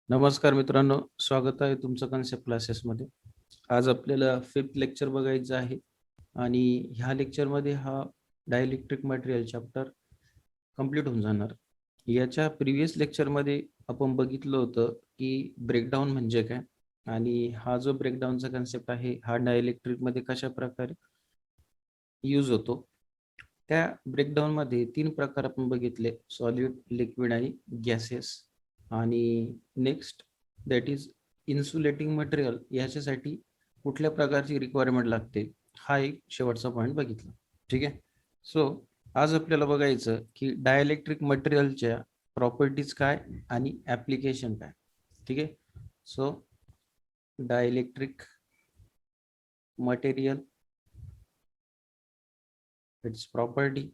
नमस्कार मित्रांनो, स्वागत आहे तुमचं कन्सेप्ट क्लासेसमध्ये. आज आपल्याला 5th लेक्चर बघायचं आहे आणि ह्या लेक्चरमध्ये हा डायइलेक्ट्रिक मटेरियल चॅप्टर कंप्लीट होऊन जाणार. याच्या प्रिव्हियस लेक्चरमध्ये आपण बघितलं होतं की ब्रेकडाऊन म्हणजे काय आणि हा जो ब्रेकडाऊनचा कन्सेप्ट आहे हा डायइलेक्ट्रिकमध्ये कशा प्रकारे यूज होतो. त्या ब्रेकडाऊनमध्ये 3 प्रकार आपण बघितले, सॉलिड, लिक्विड आणि गॅसेस. आणि next that is insulating material, याच्यासाठी कुठल्या प्रकारची रिक्वायरमेंट लागते हा एक शेवटचा पॉईंट बघितला. ठीक आहे. सो आज आपल्याला बघायचं की डायइलेक्ट्रिक मटेरियलच्या प्रॉपर्टीज काय आणि ॲप्लिकेशन काय. ठीक आहे. So dielectric material, its property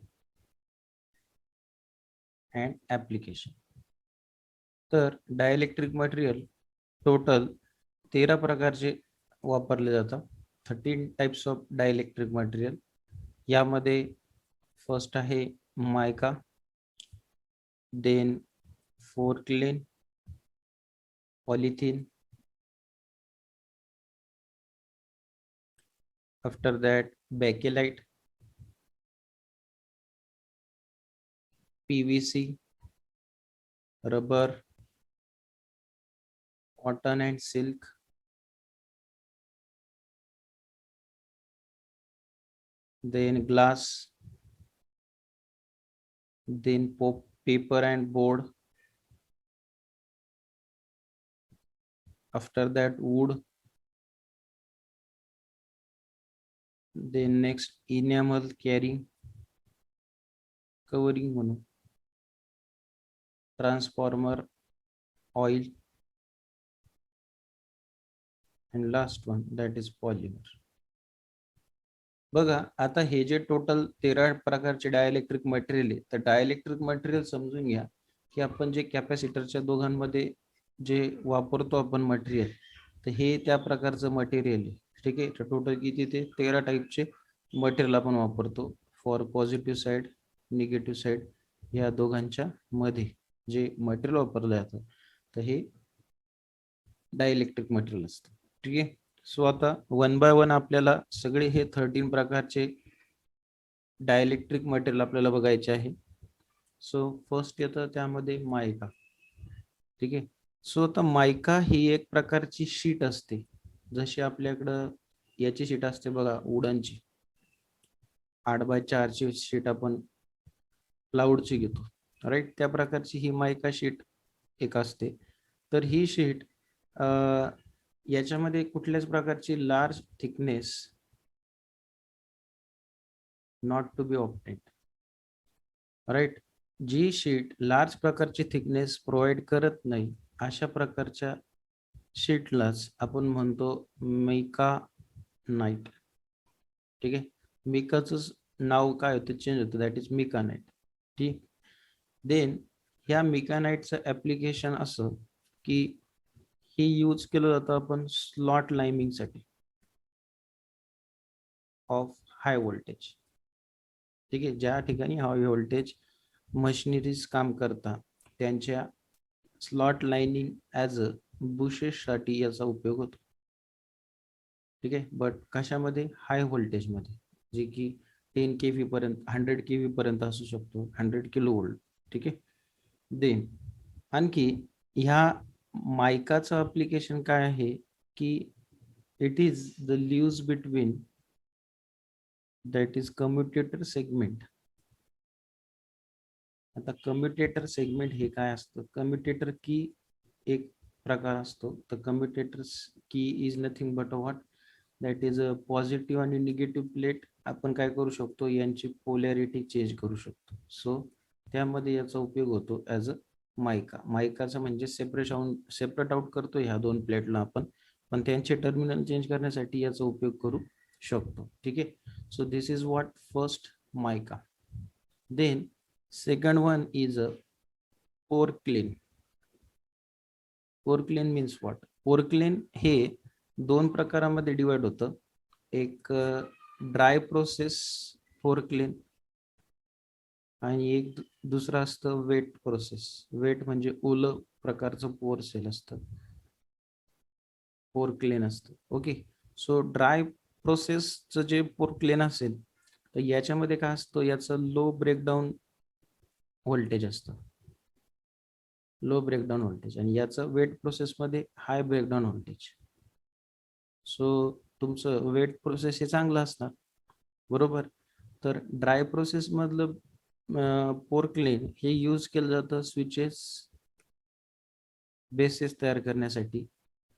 and application. तर डायइलेक्ट्रिक मटेरियल टोटल 13 प्रकारचे वापरले जातात. 13 टाइप्स ऑफ डायइलेक्ट्रिक मटेरियल. यामध्ये फर्स्ट आहे mica, then porcelain, polythene, after that bakelite, PVC, rubber, cotton and silk, then glass, then paper and board, after that wood, then next enamel carrying covering म्हणून, transformer, oil, and last one that is polymer. बघा आता हे जे total 13 प्रकारचे dielectric material आहे, तर dielectric material समजून घ्या की आपण जे कॅपॅसिटरच्या दोघांमध्ये जे वापरतो आपण मटेरियल, तर हे त्या प्रकारचं मटेरियल आहे. ठीक आहे. तर टोटल किती ते 13 टाईपचे मटेरियल आपण वापरतो for positive side, negative side या दोघांच्या मध्ये जे मटेरियल वापरलं जातं, तर हे डायइलेक्ट्रिक मटेरियल असतं. ठीक आहे. सो आता वन बाय वन आपल्याला सगळे हे 13 प्रकारचे डायइलेक्ट्रिक मटेरियल आपल्याला बघायचे आहे. सो फर्स्ट येतं त्यामध्ये मायका. ठीक आहे. सो आता मायका ही एक प्रकारची शीट असते, जशी आपल्याकडं याची शीट असते बघा, वुडनची 8x4ची शीट आपण प्लाऊडची घेतो, राईट. त्या प्रकारची ही मायका शीट एक असते. तर ही शीट याच्यामध्ये कुठल्याच प्रकारची large thickness not to be opted, right. जी शीट लार्ज प्रकारची थिकनेस प्रोव्हाइड करत नाही, अशा प्रकारच्या शीटलाच आपण म्हणतो मिका नाईट. ठीक आहे. मिकाचं नाव काय होतं, चेंज होतं, दॅट इज मिका नाईट. ठीक. देन ह्या मिका नाईटचं ऍप्लिकेशन असं की हे यूज केलं जातं आपण स्लॉट लाइमिंगसाठी ऑफ हाय व्होल्टेज. ठीक आहे. ज्या ठिकाणी हाय व्होल्टेज मशिनरीज काम करतात त्यांच्या स्लॉट लाइनिंग ॲज अ बुशेससाठी याचा उपयोग होतो. ठीक आहे. बट कशामध्ये, हाय व्होल्टेजमध्ये, जे की 10 kV पर्यंत, 100 kV पर्यंत असू शकतो, 100 kV. ठीक आहे. देन आणखी ह्या मायकाचं ॲप्लिकेशन काय आहे की it is the ल्यूज between that is commutator segment. आता कम्युटेटर सेगमेंट हे काय असतं, कम्युटेटर की एक प्रकार असतो. तर कम्युटेटर की is nothing but what, that is a positive आणि निगेटिव्ह प्लेट. आपण काय करू शकतो, यांची पोलॅरिटी चेंज करू शकतो. सो त्यामध्ये याचा उपयोग होतो ॲज अ मायका. मायकाचं म्हणजे सेपरेट आउट करतो ह्या दोन प्लेटला आपण, पण त्यांचे टर्मिनल चेंज करण्यासाठी याचा उपयोग करू शकतो. ठीक आहे. So this is what first mica. Then second one is a porcelain. Porcelain means what? Porcelain हे दोन प्रकारामध्ये डिवाइड होतं. एक ड्राय प्रोसेस पोर्क्लेन आणि एक दुसरं असतं वेट प्रोसेस. वेट म्हणजे ओलं प्रकारचं पोर सेल असतं, पोरक्लेन असतं. ओके. सो ड्राय प्रोसेसचं जे पोरक्लेन असेल तर याच्यामध्ये काय असतं, याचं लो ब्रेकडाऊन व्होल्टेज असतं, लो ब्रेकडाऊन व्होल्टेज, आणि याचं वेट प्रोसेसमध्ये हाय ब्रेकडाऊन व्होल्टेज. सो तुमचं वेट प्रोसेस हे चांगलं असणार, बरोबर. तर ड्राय प्रोसेस मधलं पोर्कलेन हे यूज केलं जातं स्विचेस, बेसेस तयार करण्यासाठी,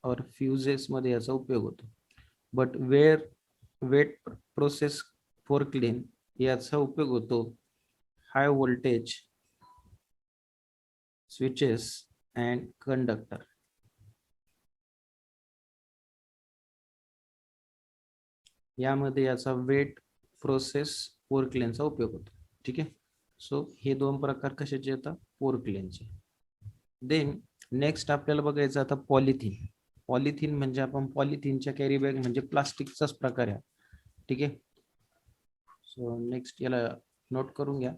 और फ्युजेस मध्ये याचा उपयोग होतो. बट वेट प्रोसेस पोर्कलेन याचा उपयोग होतो high voltage switches and conductor. यामध्ये याचा वेट प्रोसेस पोर्कलेनचा उपयोग होतो. ठीक आहे. सो हे दोन प्रकार कशाचे येतात, पोर्कलेनचे. देन नेक्स्ट आपल्याला बघायचं आता पॉलिथिन. पॉलिथिन म्हणजे आपण पॉलिथिनच्या कॅरी बॅग म्हणजे प्लास्टिकचाच प्रकार आहे. ठीक आहे. सो नेक्स्ट याला नोट करून घ्या.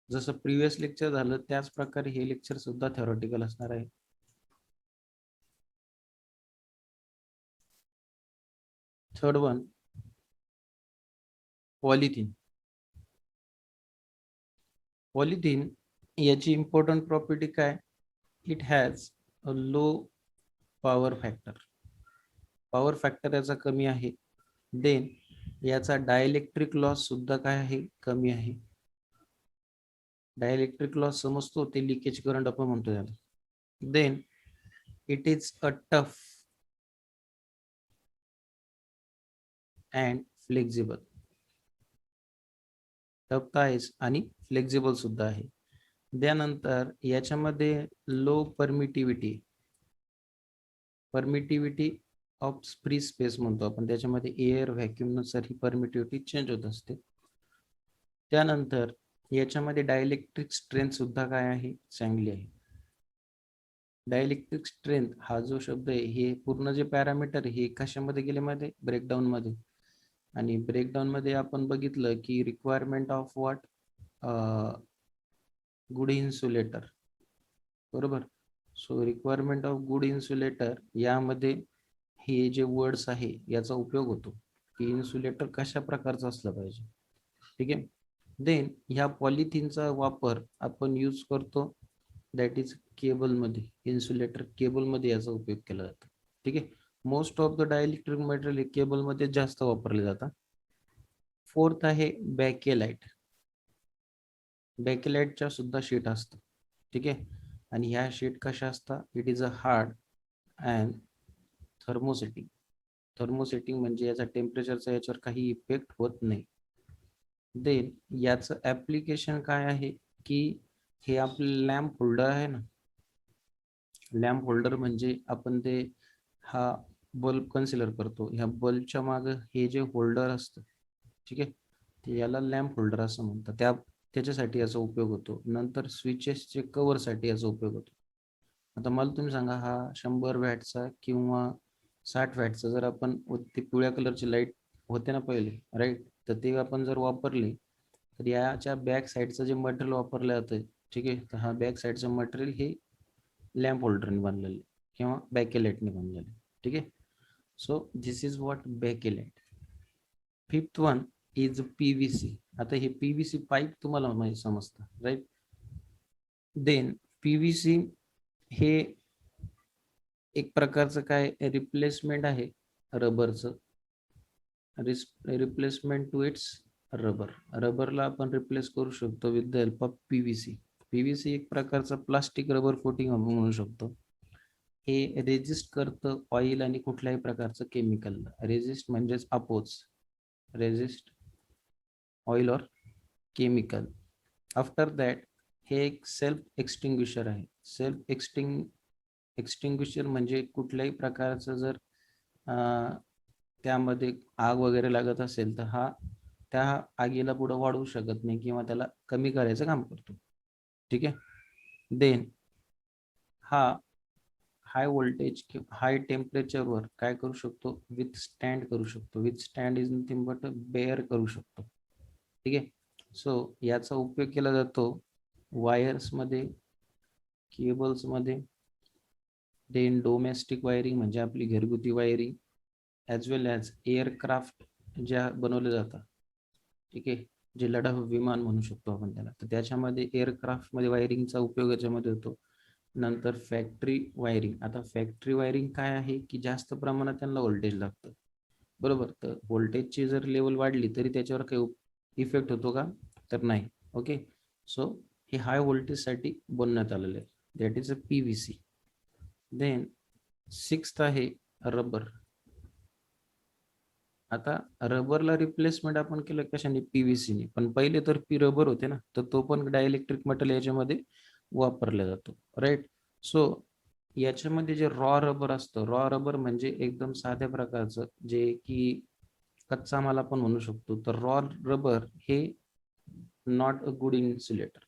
जसं प्रिव्हियस लेक्चर झालं त्याच प्रकारे हे लेक्चर सुद्धा थेरॉटिकल असणार आहे. Third one, polythene. पॉलिथिन याची इम्पॉर्टंट प्रॉपर्टी काय, it has a low power factor. Power factor याचा कमी आहे. देन याचा डायइलेक्ट्रिक लॉस सुद्धा काय आहे, कमी आहे. डायइलेक्ट्रिक लॉस समजतो, ते लिकेज करंट आपण म्हणतो त्याला. Then it is a tough and flexible. Tough आहेच आणि फ्लेक्झिबल सुद्धा आहे. त्यानंतर याच्यामध्ये low permittivity, permittivity of free space म्हणतो आपण, त्याच्यामध्ये एअर व्हॅक्यूम नुसार ही परमिटिव्हिटी चेंज होत असते. त्यानंतर याच्यामध्ये डायइलेक्ट्रिक स्ट्रेंथ सुद्धा काय आहे, चांगली आहे. डायइलेक्ट्रिक स्ट्रेंथ हा जो शब्द आहे, हे पूर्ण जे पॅरामीटर हे कशामध्ये गेले मध्ये, ब्रेकडाऊन मध्ये. आणि ब्रेकडाऊन मध्ये आपण बघितलं की requirement of what, good insulator, बरोबर. So requirement of good insulator यामध्ये हे जे वर्ड्स आहे याचा उपयोग होतो की इन्सुलेटर कशा प्रकारचं असलं पाहिजे. ठीक आहे. देन ह्या पॉलिथिनचा वापर आपण यूज करतो दॅट इज केबलमध्ये, इन्सुलेटर केबलमध्ये याचा उपयोग केला जातो. ठीक आहे. Most of the dielectric material हे केबलमध्ये जास्त वापरले जातात. फोर्थ आहे बॅकेलाइट. बॅकेलाइटच्या सुद्धा शीट असतात. ठीक आहे. आणि ह्या शीट कशा असतात, it is a hard and thermosetting. Thermosetting म्हणजे याचा टेम्परेचरचा याच्यावर काही इफेक्ट होत नाही. देन याचं ऍप्लिकेशन काय आहे की हे आपलं लॅम्प होल्डर आहे ना, लॅम्प होल्डर म्हणजे आपण ते हा बल्ब कन्सिडर करतो, ह्या बल्बच्या मागे हे जे होल्डर असतं, ठीक आहे, ते याला लॅम्प होल्डर असं म्हणतात. त्याच्यासाठी याचा उपयोग होतो. नंतर स्विचेसचे कव्हरसाठी याचा उपयोग होतो. आता मला तुम्ही सांगा, हा 100 वॅटचा किंवा 60 वॅटचा जर आपण ती पिवळ्या कलरची लाईट होते ना पहिले, राईट, तर ते आपण जर वापरली तर याच्या बॅक साईडचं जे मटेरियल वापरलं जातं, ठीक आहे, तर हा बॅक साईडचं मटेरियल हे लॅम्प होल्डरने बनलेले किंवा बॅकेलाइटने बनलेले. ठीक आहे. So this is what bakelite. Fifth one is PVC. आता हे पीव्हीसी पाईप तुम्हाला माहिती समजतं, राईट. देन पीव्हीसी हे एक प्रकारचं काय रिप्लेसमेंट आहे रबरचं, रिप्लेसमेंट टू इट्स रबर. रबरला आपण रिप्लेस करू शकतो with the help of PVC. PVC एक प्रकारचं प्लास्टिक रबर कोटिंग आपण म्हणू शकतो. हे रेजिस्ट करतं ऑइल आणि कुठल्याही प्रकारचं केमिकल. रेजिस्ट म्हणजेच अपोज, रेजिस्ट ऑइल और केमिकल. आफ्टर दॅट हे एक सेल्फ एक्सटिंग्विशर आहे. सेल्फ एक्सटिंग्विशर म्हणजे कुठल्याही प्रकारचं जर त्यामध्ये आग वगैरे लागत असेल तर हा त्या आगीला पुढे वाढवू शकत नाही किंवा त्याला कमी करायचं काम करतो. ठीक आहे. देन हा हाय व्होल्टेज हाय टेम्परेचरवर काय करू शकतो, विथ स्टँड करू शकतो. Withstand is nothing but bear करू शकतो. ठीक आहे. सो याचा उपयोग केला जातो वायर्स मध्ये, केबल्स मध्ये, देन डोमेस्टिक वायरिंग म्हणजे आपली घरगुती वायरिंग, ॲज वेल ॲज एअरक्राफ्ट ज्या बनवल्या जातात, ठीक आहे, जे लढाऊ विमान म्हणू शकतो आपण त्याला, तर त्याच्यामध्ये एअरक्राफ्टमध्ये वायरिंगचा उपयोग याच्यामध्ये होतो. नंतर फॅक्टरी वायरिंग. आता फॅक्टरी वायरिंग काय आहे की जास्त प्रमाणात त्यांना व्होल्टेज लागतं, बरोबर. तर व्होल्टेजची जर लेवल वाढली तरी त्याच्यावर काही इफेक्ट होतो का, तर नाही. ओके, सो हे हाय व्होल्टेजसाठी बनवण्यात आलेलं आहे, that is a PVC. Then sixth आहे रबर. आता रबरला रिप्लेसमेंट आपण केलं कशाने, PVC ने, पण पहिले तर रबर होते ना, तर तो पण डायइलेक्ट्रिक मेटल याच्यामध्ये वापरला जातो, राईट. सो याच्यामध्ये जे रॉ रबर असतं, रॉ रबर म्हणजे एकदम साध्या प्रकारचं, जे की कच्चा माल आपण म्हणू शकतो, तर रॉ रबर हे नॉट अ गुड इन्सुलेटर.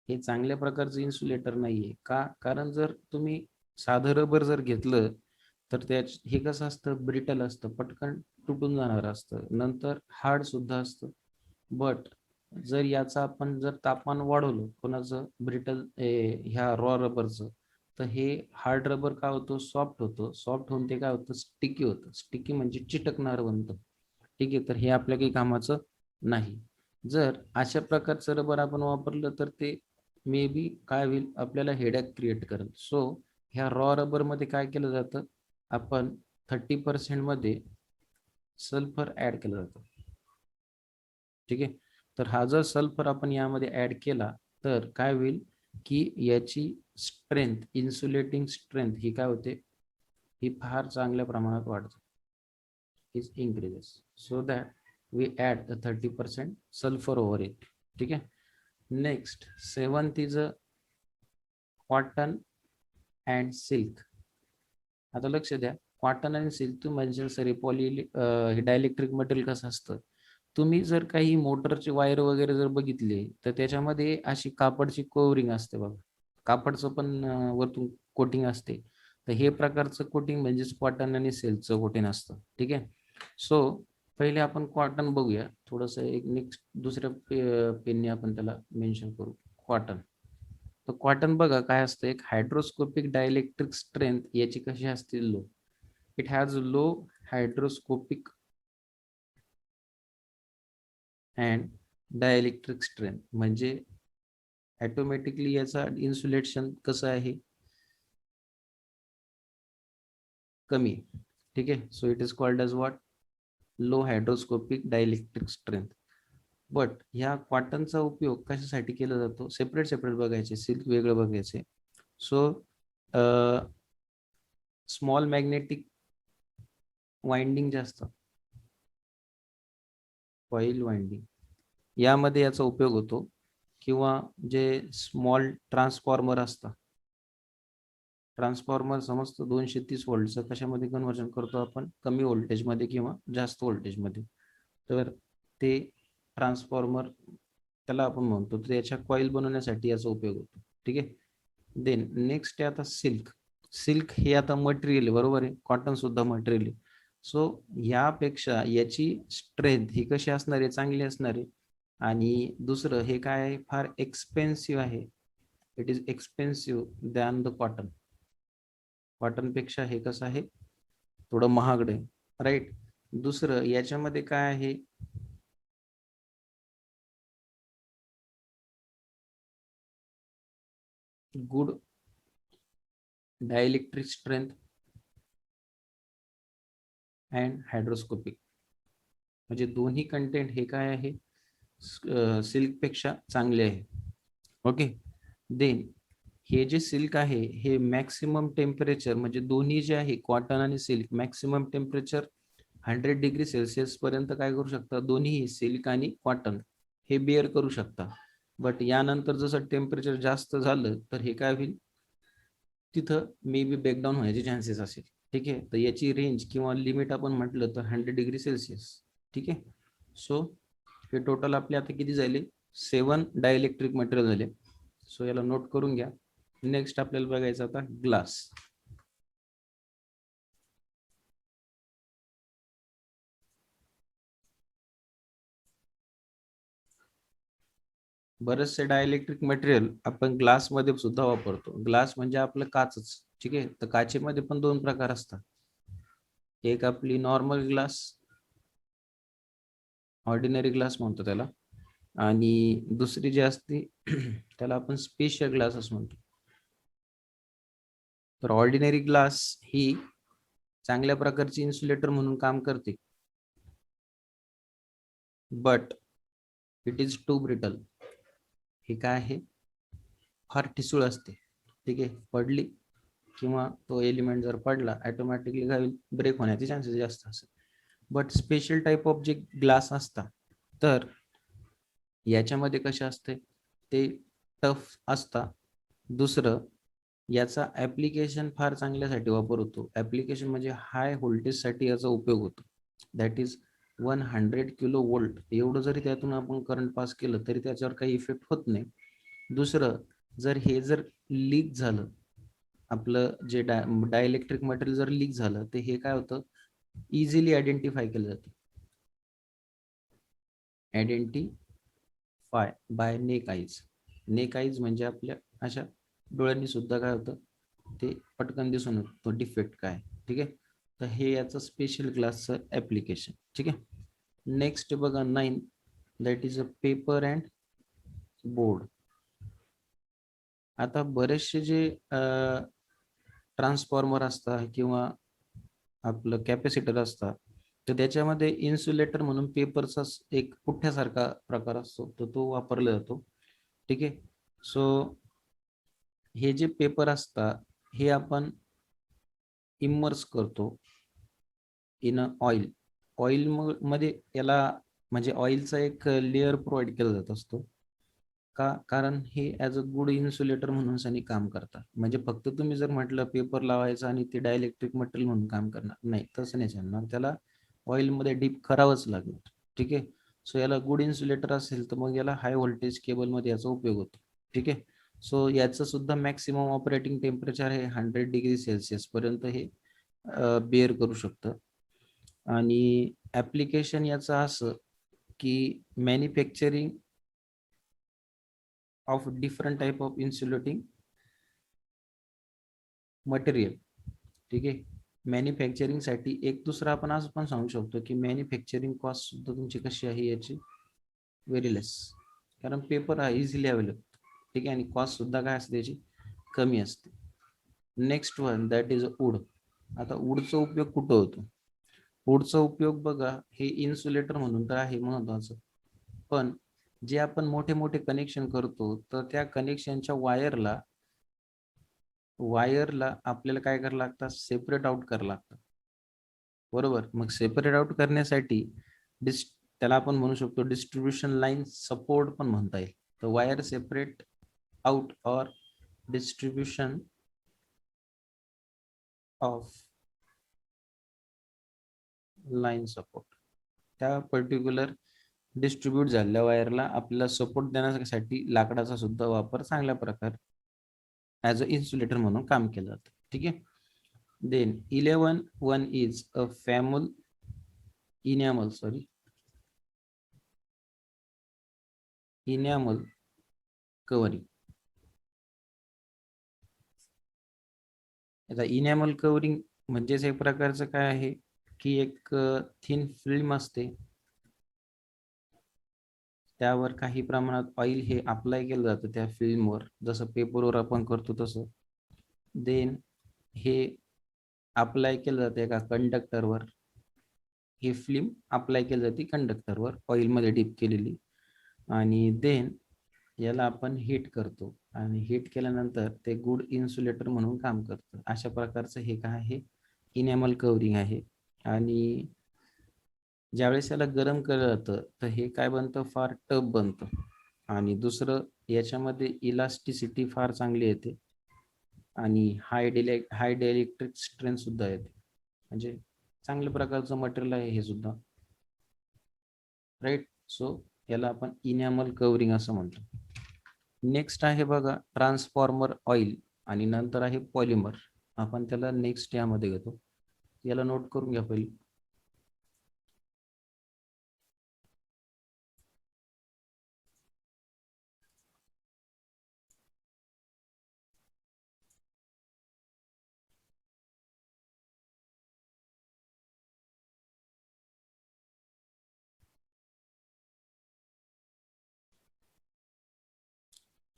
हे चांगल्या प्रकारचं इन्सुलेटर नाहीये. का, कारण जर तुम्ही साधं रबर जर घेतलं तर त्या हे कसं असतं, ब्रिटल असतं, पटकन तुटून जाणार असतं, नंतर हार्ड सुद्धा असतं. बट जर याचा आपण जर तापमान वाढवलं कोणाचं, ब्रिटल ह्या रॉ रबरचं, तर हे हार्ड रबर काय होतं, सॉफ्ट होतं, सॉफ्ट होऊन ते काय होतं, स्टिकी होतं. स्टिकी म्हणजे चिटकणार बनतं, ठीक आहे. तर हे आपल्या काही कामाचं नाही. जर अशा प्रकारचं रबर आपण वापरलं तर ते मे बी काय होईल, आपल्याला हेडॅक क्रिएट करेल. सो ह्या रॉ रबर मध्ये काय केलं जातं, आपण 30% मध्ये सल्फर ऍड केलं जातं, ठीक आहे. तर हा जर सल्फर आपण यामध्ये ऍड केला तर काय होईल की याची स्ट्रेंथ, इन्सुलेटिंग स्ट्रेंथ ही काय होते, ही फार चांगल्या प्रमाणात वाढते, is increases, so that we add the 30% sulfur over it, ठीक आहे. Next seventh is cotton and silk. आता लक्ष द्या, कॉटन आणि सिल्क म्हणजे सरी पॉली हे डायलेक्ट्रिक मटेरियल कसं असतं, तुम्ही जर काही मोटरची वायर वगैरे जर बघितली तर त्याच्यामध्ये अशी कापडची कव्हरिंग असते बघा, कापडचं पण वरतून कोटिंग असते, तर हे प्रकारचं कोटिंग म्हणजेच कॉटन आणि सिल्कचं कोटिंग असतं, ठीक आहे. सो पहिले आपण कॉटन बघूया थोडंसं, एक नेक्स्ट दुसऱ्या पेनने आपण त्याला मेन्शन करू, कॉटन. तर कॉटन बघा काय असतं, एक हायड्रोस्कोपिक डायलेक्ट्रिक स्ट्रेंथ याची कशी असते, low. It has low hygroscopic and dielectric strength, म्हणजे ऑटोमॅटिकली याचा इन्सुलेशन कसं आहे, कमी, ठीक आहे. So it is called as what, low hygroscopic dielectric strength. But ह्या कॉटनचा उपयोग कशासाठी केला जातो, सेपरेट सेपरेट बघायचे, सिल्क वेगळं बघायचे. सो स्मॉल मॅग्नेटिक वाइंडिंग जास्त, कॉइल वाइंडिंग, यामध्ये याचा उपयोग होतो, किंवा जे स्मॉल ट्रान्सफॉर्मर असतात, ट्रान्सफॉर्मर समजतो 230 व्होल्टचं, कशामध्ये कन्व्हर्जन करतो आपण, कमी व्होल्टेजमध्ये किंवा जास्त व्होल्टेजमध्ये, तर ते ट्रान्सफॉर्मर त्याला आपण म्हणतो, तर याच्या कॉईल बनवण्यासाठी याचा उपयोग होतो, ठीक आहे. देन नेक्स्ट आहे आता सिल्क. सिल्क हे आता मटेरियल आहे, बरोबर आहे, कॉटन सुद्धा मटेरियल आहे. सो यापेक्षा याची स्ट्रेंथ ही कशी असणार आहे, चांगली असणार आहे. आणि दुसरं हे काय आहे, फार एक्सपेन्सिव्ह आहे, it is expensive than the cotton. Cotton पेक्षा हे कसं आहे, थोडं महागड आहे, राईट. दुसरं याच्यामध्ये काय आहे, गुड डायइलेक्ट्रिक स्ट्रेंथ अँड हायड्रोस्कोपिक, म्हणजे दोन्ही कंटेंट हे काय आहे, सिल्क पेक्षा चांगले आहे, ओके. देन हे जे सिल्क आहे हे मॅक्सिमम टेम्परेचर, म्हणजे दोन्ही जे आहे कॉटन आणि silk, maximum temperature 100 degree Celsius पर्यंत काय करू शकता, दोन्ही सिल्क आणि कॉटन हे बिअर करू शकता. बट यानंतर जसं टेम्परेचर जास्त झालं तर हे काय होईल, तिथं मे बी ब्रेकडाऊन होण्याचे चान्सेस असेल, ठीक आहे. तर याची रेंज किंवा लिमिट आपण म्हटलं तर 100 डिग्री सेल्सिअस, ठीक आहे. सो हे टोटल आपले आता किती झाले, 7 डायइलेक्ट्रिक मटेरियल झाले. सो याला नोट करून घ्या. नेक्स्ट आपल्याला बघायचं आता ग्लास. बरेचसे डायइलेक्ट्रिक मटेरियल आपण ग्लास मध्ये सुद्धा वापरतो. ग्लास म्हणजे आपलं काचच. ठीक आहे. तर काचेमध्ये पण दोन प्रकार असतात. एक आपली नॉर्मल ग्लास, ऑर्डिनरी ग्लास म्हणतो त्याला, आणि दुसरी जी असते त्याला आपण स्पेशल ग्लास असं म्हणतो. तर ऑर्डिनरी ग्लास ही चांगल्या प्रकारची इन्सुलेटर म्हणून काम करते, but it is too brittle. हे काय आहे, फार ठिसूळ असते. ठीक आहे. पडली किंवा तो एलिमेंट जर पडला ऑटोमॅटिकली काय होईल, ब्रेक होण्याचे चान्सेस जास्त असतात. बट स्पेशल टाईप ऑफ जे ग्लास असतात, तर याच्यामध्ये कसे असते, ते टफ असतात. दुसरं, याचा ऍप्लिकेशन फार चांगल्यासाठी वापर होतो. ऍप्लिकेशन म्हणजे हाय व्होल्टेजसाठी याचा उपयोग होतो. दॅट इज 100 किलो वोल्ट एवढं जरी त्यातून आपण करंट पास केलं तरी त्याच्यावर काही इफेक्ट होत नाही. दुसरं, जर लीक झालं, आपलं जे डायइलेक्ट्रिक मटेरियल जर लीक झालं, तर हे काय होतं, इझिली आयडेंटिफाय केलं जातं. Identify by naked eyes. Naked eyes म्हणजे आपल्या अशा डोळ्यांनी सुद्धा काय होतं, ते पटकन दिसून येतो तो डिफेक्ट काय. ठीक आहे. तर हे याचं स्पेशल क्लासचं ऍप्लिकेशन. ठीक आहे. नेक्स्ट बघा 9, that is a paper and board. आता बरेचसे जे ट्रान्सफॉर्मर असतात किंवा आपलं कॅपॅसिटर असतात, तर त्याच्यामध्ये इन्सुलेटर म्हणून पेपरचा एक पुठ्ठ्यासारखा प्रकार असतो, तर तो वापरला जातो. ठीक आहे. सो हे जे पेपर असतात, हे आपण इमर्स करतो इन ऑइल. ऑइल मध्ये याला म्हणजे ऑइलचा एक लेअर प्रोव्हाइड केला जात असतो. का? कारण हे ॲज अ गुड इन्सुलेटर म्हणून सनी काम करतात. म्हणजे फक्त तुम्ही जर म्हटलं पेपर लावायचं आणि ते डायइलेक्ट्रिक मटेरियल म्हणून काम करणार नाही, तसं नाही चालणार. त्याला ऑइलमध्ये डीप करावंच लागणार. ठीक आहे. सो याला गुड इन्सुलेटर असेल तर मग याला हाय व्होल्टेज केबलमध्ये याचा उपयोग होतो. ठीक आहे. सो याचं सुद्धा मॅक्सिमम ऑपरेटिंग टेम्परेचर हे 100 डिग्री सेल्सिअस पर्यंत हे बेअर करू शकतं. आणि ऍप्लिकेशन याचं असं की manufacturing of different type of insulating material. ठीक आहे. मॅन्युफॅक्चरिंगसाठी एक दुसरा आपण असं पण सांगू शकतो की मॅन्युफॅक्चरिंग कॉस्ट सुद्धा तुमची कशी आहे याची व्हेरी लेस, कारण पेपर हा इझिली अवेलेबल. ठीक आहे. आणि कॉस्ट सुद्धा काय असते त्याची कमी असते. Next one that is wood. आता वूडचा उपयोग कुठं होतो? वूडचा उपयोग बघा, हे इन्सुलेटर म्हणून तर आहे महत्वाचं, पण जे आपण मोठे मोठे कनेक्शन करतो, तर त्या कनेक्शनच्या वायरला आपल्याला काय करावं लागतं, सेपरेट आउट करावं लागतं. बरोबर. मग सेपरेट आउट करण्यासाठी त्याला आपण म्हणू शकतो डिस्ट्रीब्युशन लाईन सपोर्ट पण म्हणता येईल. तर वायर सेपरेट आउट और डिस्ट्रीब्युशन ऑफ लाईन सपोर्ट. त्या पर्टिक्युलर डिस्ट्रीब्यूट झालेल्या वायरला आपल्याला सपोर्ट देण्यासाठी लाकडाचा सुद्धा वापर चांगल्या प्रकार ॲज अ इन्सुलेटर म्हणून काम केलं जातं. ठीक आहे. Then 11 is a enamel covering. आता इनॅमल कवरिंग म्हणजेच एक प्रकारचं काय आहे की एक थिन फिल्म असते, त्यावर काही प्रमाणात ऑइल हे अप्लाय केलं जातं त्या फिल्मवर, जसं पेपरवर आपण करतो तसं. देन हे अप्लाय केलं जातं एका कंडक्टरवर. ही फिल्म अप्लाय केली जाते कंडक्टरवर ऑइलमध्ये डीप केलेली, आणि देन याला आपण हीट करतो, आणि हीट केल्यानंतर ते गुड इन्सुलेटर म्हणून काम करतं. अशा प्रकारचं हे काय आहे, इनॅमल कवरिंग आहे. आणि ज्यावेळेस याला गरम केलं जातं तर हे काय बनतं, फार टफ बनतं. आणि दुसरं, याच्यामध्ये इलास्टिसिटी फार चांगली येते आणि हाय डायइलेक्ट्रिक स्ट्रेंथ सुद्धा येते. म्हणजे चांगल्या प्रकारचं मटेरियल आहे हे सुद्धा. राईट. सो याला आपण इनॅमल कवरिंग असं म्हणतो. नेक्स्ट आहे बघा ट्रान्सफॉर्मर ऑइल, आणि नंतर आहे पॉलिमर. आपण त्याला नेक्स्ट यामध्ये घेतो. याला नोट करून घ्या पहिले.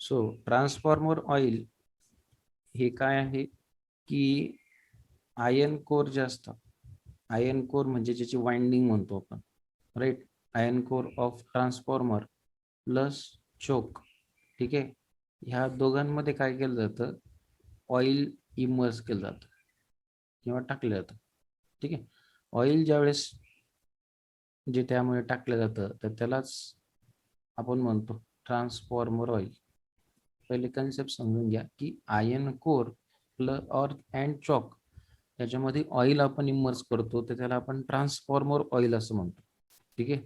सो ट्रान्सफॉर्मर ऑइल हे काय आहे की आयर्न कोर जे असतं, आयर्न कोर म्हणजे ज्याची वाइंडिंग म्हणतो आपण, right. Iron core of transformer plus choke, ठीक आहे. ह्या दोघांमध्ये काय केलं जातं, ऑइल इमर्स केलं जातं किंवा टाकलं जातं, ठीक आहे. ऑइल ज्यावेळेस जे त्यामुळे टाकलं जातं तर त्यालाच आपण म्हणतो ट्रान्सफॉर्मर ऑइल. पहिले कन्सेप्ट समजून घ्या की आयर्न कोर प्लस और अँड चॉक त्याच्यामध्ये ऑइल आपण इमर्स करतो तर त्याला आपण ट्रान्सफॉर्मर ऑइल असं म्हणतो, ठीक आहे.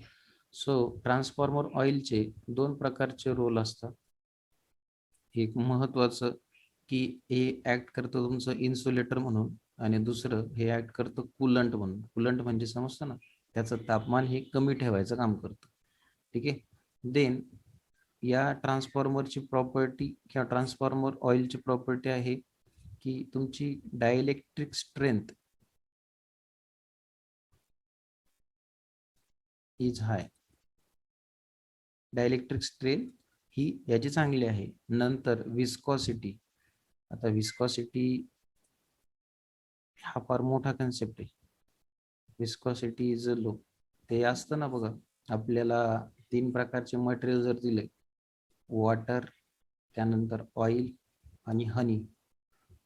सो ट्रान्सफॉर्मर ऑइलचे दोन प्रकारचे रोल असतात. एक महत्वाचं की हे ऍक्ट करतं तुमचं इन्सुलेटर म्हणून, आणि दुसरं हे ऍक्ट करतं कूलंट म्हणून. कूलंट म्हणजे समजतं ना, त्याचं तापमान हे कमी ठेवायचं काम करतं, ठीक आहे. देन या ट्रान्सफॉर्मरची प्रॉपर्टी किंवा ट्रान्सफॉर्मर ऑइलची प्रॉपर्टी आहे की तुमची dielectric strength is high. Dielectric strength ही याची चांगली आहे. नंतर विस्कॉसिटी. आता विस्कॉसिटी हा फार मोठा कन्सेप्ट आहे. Viscosity is low. ते असतं ना बघा, आपल्याला तीन प्रकारचे मटेरियल जर दिले, वॉटर, त्यानंतर ऑइल आणि हनी,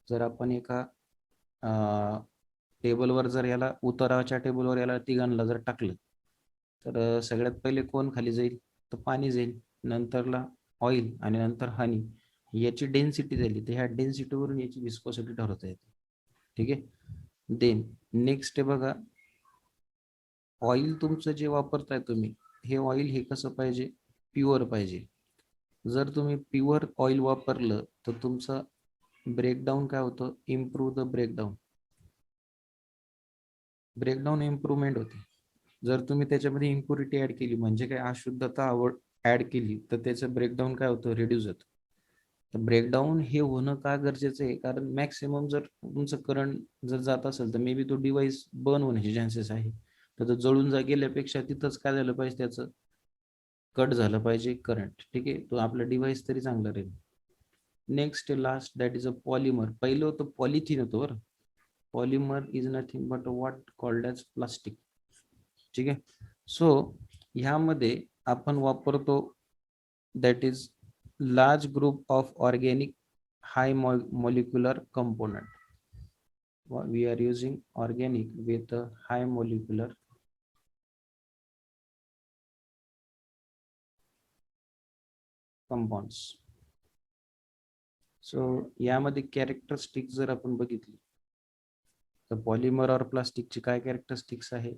जर आपण एका टेबलवर जर याला उताराच्या टेबलवर याला तिघांना जर टाकलं तर सगळ्यात पहिले कोण खाली जाईल, तर पाणी जाईल, नंतरला ऑइल आणि नंतर हनी. याची डेन्सिटी झाली तर ह्या डेन्सिटीवरून याची विस्कोसिटी ठरवता येते, ठीक आहे. देन नेक्स्ट आहे बघा, ऑइल तुमचं जे वापरताय तुम्ही, हे ऑइल हे कसं पाहिजे, प्युअर पाहिजे. जर तुम्ही प्युअर ऑइल वापरलं तर तुमचं ब्रेकडाऊन काय होतं, improve the breakdown. Breakdown improvement होते. जर तुम्ही त्याच्यामध्ये इम्प्युरिटी ऍड केली, म्हणजे काय अशुद्धता ऍड केली, तर त्याचं ब्रेकडाऊन काय होतं, रिड्यूस होतं. तर ब्रेकडाऊन हे होणं का गरजेचं आहे, कारण मॅक्सिमम जर तुमचं करंट जर जात असेल तर मे बी तो डिव्हाइस बर्न होण्याचे चान्सेस आहे. तर तो जळून गेल्यापेक्षा तिथंच काय झालं पाहिजे, त्याचं कट झालं पाहिजे करंट, ठीक आहे. तो आपला डिव्हाइस तरी चांगला राहील. Next last that is a polymer. पहिलं होतं पॉलिथिन होतं बरं. Polymer is nothing but what called as plastic, ठीक आहे. सो ह्यामध्ये आपण वापरतो that is large group of organic high molecular component. We are using organic with high molecular compounds. So यामध्ये कॅरेक्टरिस्टिक जर आपण बघितली तर पॉलिमर और प्लास्टिकची काय कॅरेक्टरिस्टिक्स आहे,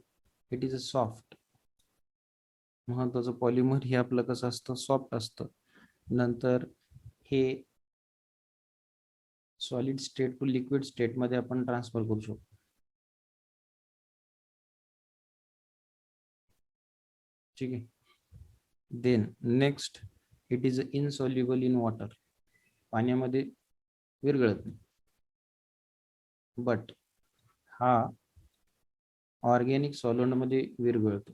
इट इज अ सॉफ्ट. महत्वाचं पॉलिमर हे आपलं कसं असतं, सॉफ्ट असतं. नंतर हे solid state to liquid state मध्ये आपण ट्रान्सफर करू शकतो, ठीक आहे. Then next, it is insoluble in water. पाण्यामध्ये विरघळत नाही. बट हा ऑर्गॅनिक सॉल्व्हेंट मध्ये विरघळतो.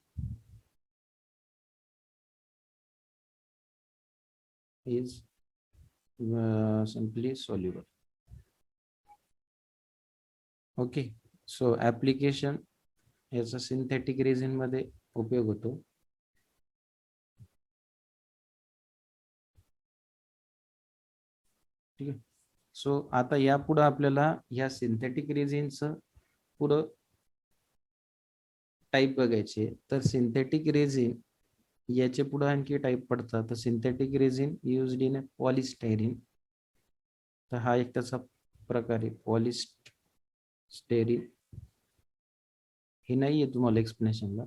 Is simply soluble. Okay. So application याचा सिंथेटिक रेझिन मध्ये उपयोग होतो. ठीक आहे. सो आता यापुढे आपल्याला या सिंथेटिक रेझिनचं पुढं टाईप बघायचे. तर सिंथेटिक रेझिन याचे पुढे आणखी टाईप पडतात. तर synthetic resin used in polystyrene. तर हा एक त्याचा प्रकार आहे, पॉलिस्टेरीन. हे नाही आहे तुम्हाला एक्सप्लेनेशनला.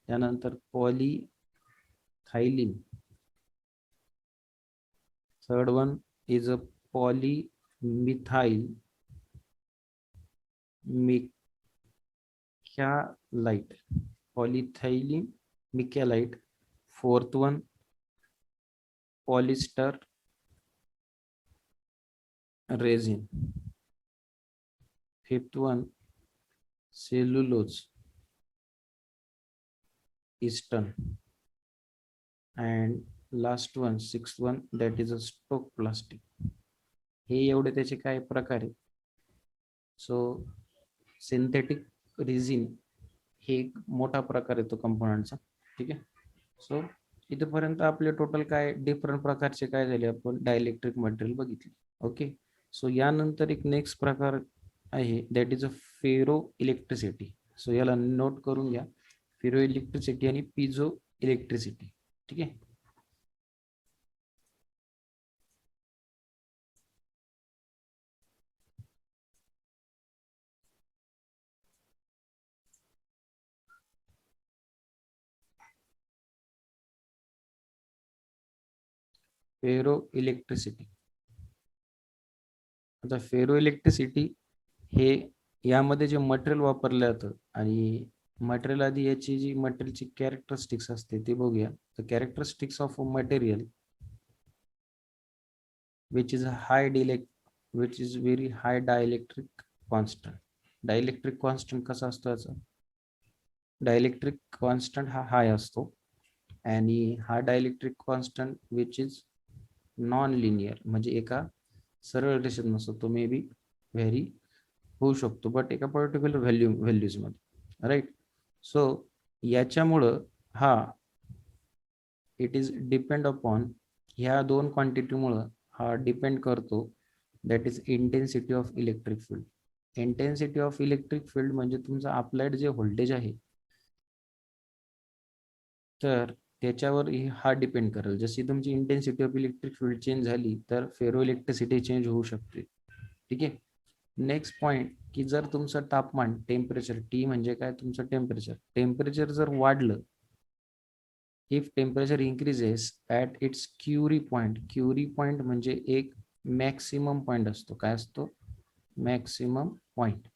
त्यानंतर polyethylene. Third one is a polymethyl micalite. Polyethylene micalite. Fourth one polyester resin. Fifth one cellulose eastern. and last one, sixth one, that is a stock plastic. हे एवढे त्याचे काय प्रकार आहे. सो सिंथेटिक रिझिन हे एक मोठा प्रकार येतो कंपोनंटचा. ठीक आहे. सो इथपर्यंत आपले टोटल काय डिफरंट प्रकारचे काय झाले, आपण डायलेक्ट्रिक मटेरियल बघितले. ओके. सो यानंतर एक नेक्स्ट प्रकार आहे, that is a ferro electricity. So याला नोट करून घ्या, फेरो इलेक्ट्रिसिटी आणि पिझो इलेक्ट्रिसिटी. ठीक आहे. Ferro electricity. आता फेरो इलेक्ट्रिसिटी हे यामध्ये जे मटेरियल वापरलं जातं, आणि मटेरियल आधी याची जी मटेरियलची कॅरेक्टरिस्टिक्स असते ते बघूया. The characteristics of a material which is a high dielect which is very high dielectric constant. Dielectric constant कसा असतो याचा, डायलेक्ट्रिक कॉन्स्टंट हा हाय असतो, आणि हा dielectric constant which is non linear, म्हणजे एका सरळ रेषेत नसतो, तो मे बी व्हेरी होऊ शकतो, बट एका पर्टिक्युलर व्हॅल्यूज मध्ये. राईट. सो याच्यामुळं हा इट इज डिपेंड अपॉन, ह्या दोन क्वांटिटीमुळं हा डिपेंड करतो, that is intensity of electric field. Intensity of electric field म्हणजे तुमचं अप्लाइड जे व्होल्टेज आहे, तर त्याच्यावर हा डिपेंड करेल. जशी तुमची intensity of electric field change झाली तर फेरो इलेक्ट्रिसिटी चेंज होऊ शकते. ठीक आहे. नेक्स्ट पॉइंट, की जर तुमचं तापमान, टेम्परेचर, टी म्हणजे काय, तुमचं टेम्परेचर, टेम्परेचर जर वाढलं, if temperature increases at its Curie point, Curie point म्हणजे एक मॅक्सिमम पॉइंट असतो. काय असतो, मॅक्सिमम पॉइंट.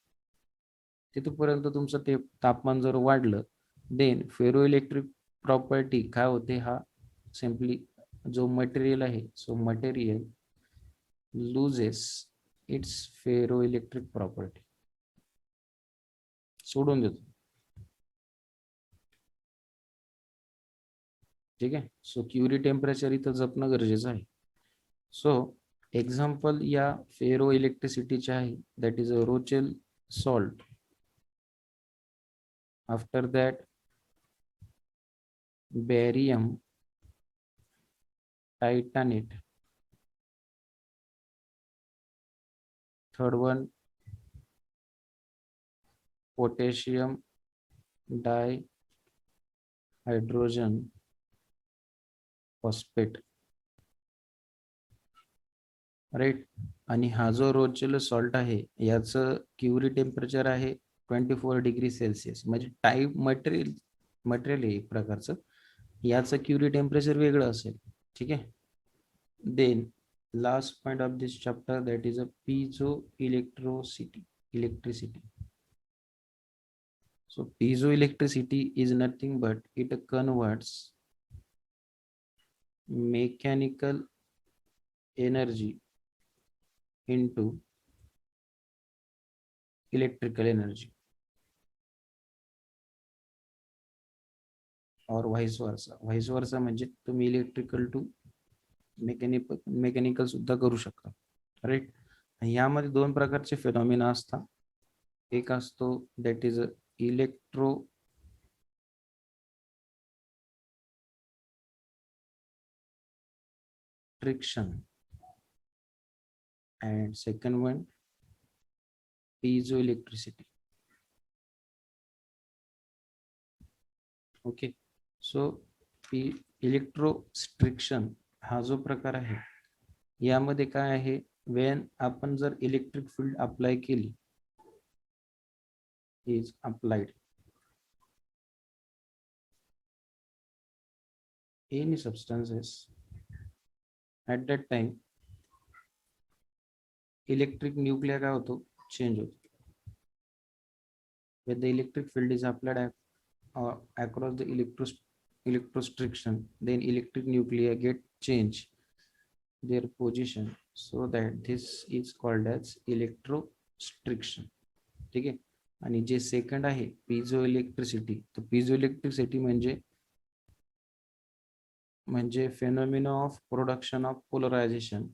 तिथपर्यंत तुमचं ते तापमान जर वाढलं, देन फेरो इलेक्ट्रिक प्रॉपर्टी काय होते, हा सिम्पली जो मटेरियल आहे, so material loses its ferro electric property, सोडून देतो. ठीक आहे. सो क्युरी टेम्परेचर इथं जपणं गरजेचं आहे. सो एक्झाम्पल या फेरो इलेक्ट्रिसिटीचे आहे, that is a Rochelle salt. After that barium titanate, third one potassium dihydrogen phosphate. Right. आणि हा जो रोचेल सॉल्ट आहे, याचं क्युरी टेम्परेचर आहे 24°C, म्हणजे टाईप मटेरियल आहे एक प्रकारचं, याचं क्युरी टेम्परेचर वेगळं असेल. ठीक आहे. Then last point of this chapter, that is a piezoelectricity. So piezoelectricity is nothing but it converts mechanical energy into electrical energy, or vice versa. Vice versa म्हणजे तुम्ही इलेक्ट्रिकल टू मेकॅनिकल सुद्धा करू शकता. Right. यामध्ये दोन प्रकारचे phenomena असतात. एक असतो that is electrostriction, and second one piezoelectricity. Okay. So electrostriction हा जो प्रकार आहे, यामध्ये काय आहे, वेन आपण जर इलेक्ट्रिक फील्ड अप्लाय केली, is applied any substances, at that time electric nuclear काय होतो, चेंज होतो. when the electric field is applied across the electrostriction, then electric nuclei get change their position, so that this is called as electrostriction. ठीक आहे. आणि जे second आहे piezo electricity, तर piezo electricity म्हणजे म्हणजे phenomena of production of polarisation.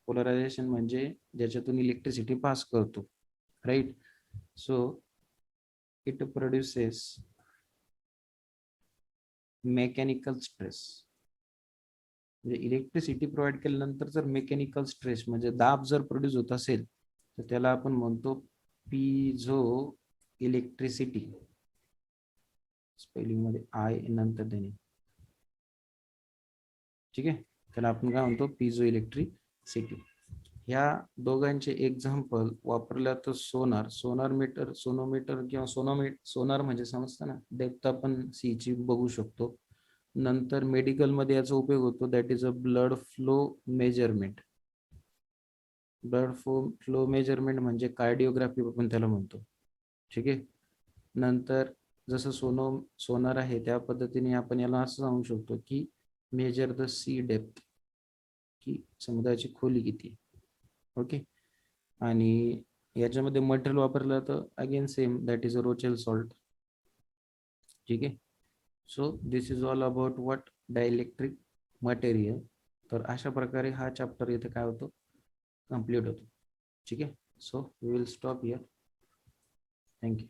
Polarisation म्हणजे ज्याच्यातून इलेक्ट्रिसिटी पास करतो, right. So it produces mechanical stress. म्हणजे इलेक्ट्रिसिटी प्रोव्हाइड केल्यानंतर जर मेकॅनिकल स्ट्रेस म्हणजे दाब जर प्रोड्यूस होत असेल तर त्याला आपण म्हणतो पिझो इलेक्ट्रिसिटी. स्पेलिंग मध्ये आय नंतर देणे, ठीक आहे. त्याला आपण काय म्हणतो, पिझो इलेक्ट्रिसिटी. ह्या दोघांचे एक्झाम्पल वापरल्या तर सोनोमीटर किंवा सोनार म्हणजे समजतं ना, डेप्थ आपण सी ची बघू शकतो. नंतर मेडिकल मध्ये याचा उपयोग होतो, that is a blood flow measurement. Blood flow measurement म्हणजे कार्डिओग्राफी आपण त्याला म्हणतो, ठीक आहे. नंतर जसं सोनार आहे त्या पद्धतीने आपण याला असं सांगू शकतो की मेजर द सी डेप्थ, की समुद्राची खोली किती. ओके. आणि याच्यामध्ये मटेरियल वापरलं तर again same, that is a Rochelle salt, ठीक आहे. So this is all about what dielectric material. तर अशा प्रकारे हा चॅप्टर इथे काय होतो, कंप्लीट होतो, ठीक आहे. So we will stop here. Thank you.